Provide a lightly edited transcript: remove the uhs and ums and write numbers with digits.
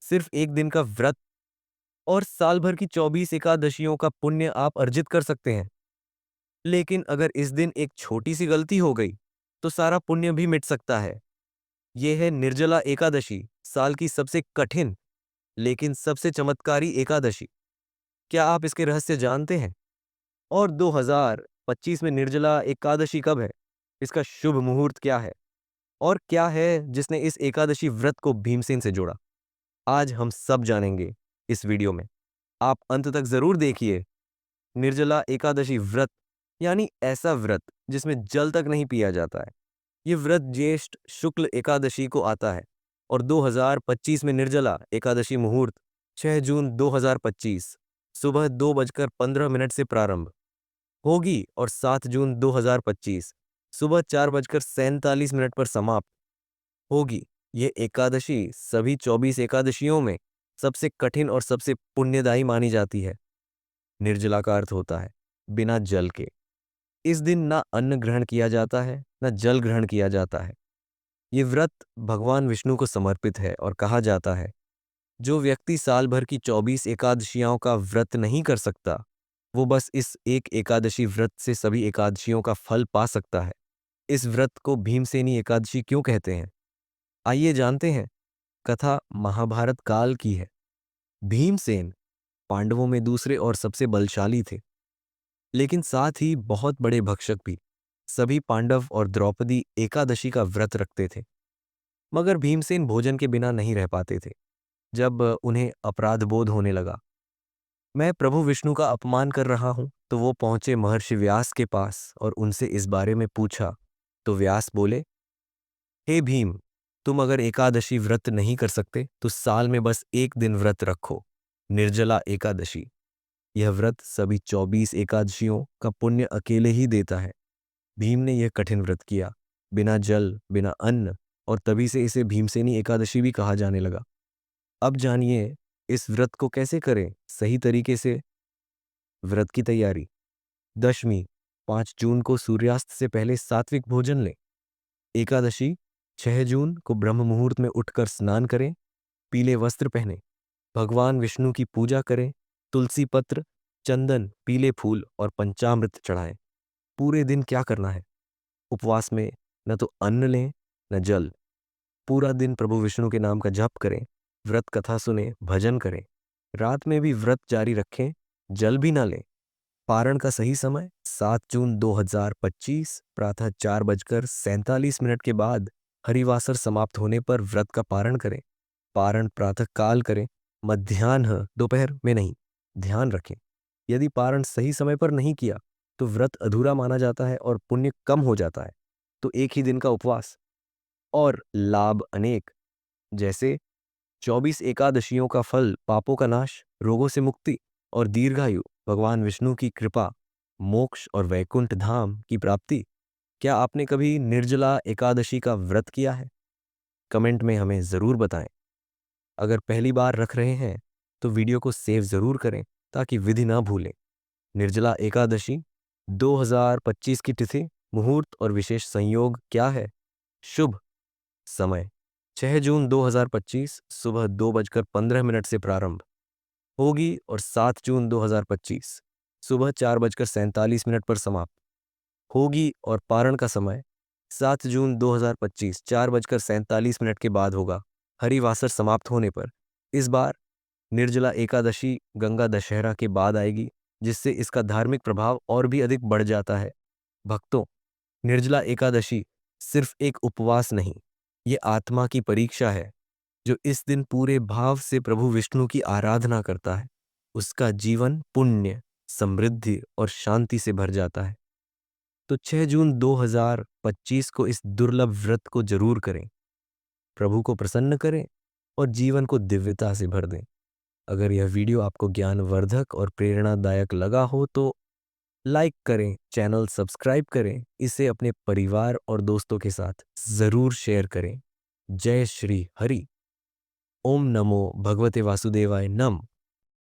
सिर्फ एक दिन का व्रत और साल भर की 24 एकादशियों का पुण्य आप अर्जित कर सकते हैं। लेकिन अगर इस दिन एक छोटी सी गलती हो गई तो सारा पुण्य भी मिट सकता है। यह है निर्जला एकादशी, साल की सबसे कठिन लेकिन सबसे चमत्कारी एकादशी। क्या आप इसके रहस्य जानते हैं? और 2025 में निर्जला एकादशी कब है? इसका शुभ मुहूर्त क्या है? और क्या है जिसने इस एकादशी व्रत को भीमसेन से जोड़ा? आज हम सब जानेंगे इस वीडियो में। आप अंत तक जरूर देखिए। निर्जला एकादशी व्रत यानी ऐसा व्रत जिसमें जल तक नहीं पिया जाता है। ये व्रत ज्येष्ठ शुक्ल एकादशी को आता है और 2025 में निर्जला एकादशी मुहूर्त 6 जून 2025 सुबह 2:15 से प्रारंभ होगी और 7 जून 2025 सुबह 4:47 पर समाप्त होगी। ये एकादशी सभी 24 एकादशियों में सबसे कठिन और सबसे पुण्यदायी मानी जाती है। निर्जला का अर्थ होता है बिना जल के। इस दिन ना अन्न ग्रहण किया जाता है ना जल ग्रहण किया जाता है। ये व्रत भगवान विष्णु को समर्पित है और कहा जाता है जो व्यक्ति साल भर की 24 एकादशियों का व्रत नहीं कर सकता वो बस इस एक एकादशी व्रत से सभी एकादशियों का फल पा सकता है। इस व्रत को भीमसेनी एकादशी क्यों कहते हैं? आइए जानते हैं। कथा महाभारत काल की है। भीमसेन पांडवों में दूसरे और सबसे बलशाली थे, लेकिन साथ ही बहुत बड़े भक्षक भी। सभी पांडव और द्रौपदी एकादशी का व्रत रखते थे, मगर भीमसेन भोजन के बिना नहीं रह पाते थे। जब उन्हें अपराध बोध होने लगा, मैं प्रभु विष्णु का अपमान कर रहा हूं, तो वो पहुंचे महर्षि व्यास के पास और उनसे इस बारे में पूछा। तो व्यास बोले, हे भीम, तुम अगर एकादशी व्रत नहीं कर सकते तो साल में बस एक दिन व्रत रखो, निर्जला एकादशी। यह व्रत सभी 24 एकादशियों का पुण्य अकेले ही देता है। भीम ने यह कठिन व्रत किया, बिना जल बिना अन्न, और तभी से इसे भीमसेनी एकादशी भी कहा जाने लगा। अब जानिए इस व्रत को कैसे करें सही तरीके से। व्रत की तैयारी। दशमी 5 जून को सूर्यास्त से पहले सात्विक भोजन लें। एकादशी 6 जून को ब्रह्म मुहूर्त में उठकर स्नान करें, पीले वस्त्र पहने, भगवान विष्णु की पूजा करें, तुलसी पत्र, चंदन, पीले फूल और पंचामृत चढ़ाएं। पूरे दिन क्या करना है? उपवास में न तो अन्न लें न जल। पूरा दिन प्रभु विष्णु के नाम का जप करें, व्रत कथा सुने, भजन करें। रात में भी व्रत जारी रखें, जल भी ना लें। पारण का सही समय 7 जून 2025 प्रातः 4:47 के बाद हरिवासर समाप्त होने पर व्रत का पारण करें। पारण प्रातः काल करें, मध्याह्न दोपहर में नहीं। ध्यान रखें, यदि पारण सही समय पर नहीं किया तो व्रत अधूरा माना जाता है और पुण्य कम हो जाता है। तो एक ही दिन का उपवास और लाभ अनेक, जैसे 24 एकादशियों का फल, पापों का नाश, रोगों से मुक्ति और दीर्घायु, भगवान विष्णु की कृपा, मोक्ष और वैकुंठ धाम की प्राप्ति। क्या आपने कभी निर्जला एकादशी का व्रत किया है? कमेंट में हमें जरूर बताएं। अगर पहली बार रख रहे हैं तो वीडियो को सेव जरूर करें ताकि विधि ना भूलें। निर्जला एकादशी 2025 की तिथि, मुहूर्त और विशेष संयोग क्या है? शुभ समय 6 जून 2025 सुबह 2:15 से प्रारंभ होगी और 7 जून 2025 सुबह 4:47 पर समाप्त होगी और पारण का समय 7 जून 2025 4:47 के बाद होगा, हरिवासर समाप्त होने पर। इस बार निर्जला एकादशी गंगा दशहरा के बाद आएगी, जिससे इसका धार्मिक प्रभाव और भी अधिक बढ़ जाता है। भक्तों, निर्जला एकादशी सिर्फ एक उपवास नहीं, ये आत्मा की परीक्षा है। जो इस दिन पूरे भाव से प्रभु विष्णु की आराधना करता है, उसका जीवन पुण्य, समृद्धि और शांति से भर जाता है। तो 6 जून 2025 को इस दुर्लभ व्रत को जरूर करें, प्रभु को प्रसन्न करें और जीवन को दिव्यता से भर दें। अगर यह वीडियो आपको ज्ञानवर्धक और प्रेरणादायक लगा हो तो लाइक करें, चैनल सब्सक्राइब करें, इसे अपने परिवार और दोस्तों के साथ जरूर शेयर करें। जय श्री हरि। ओम नमो भगवते वासुदेवाय नम।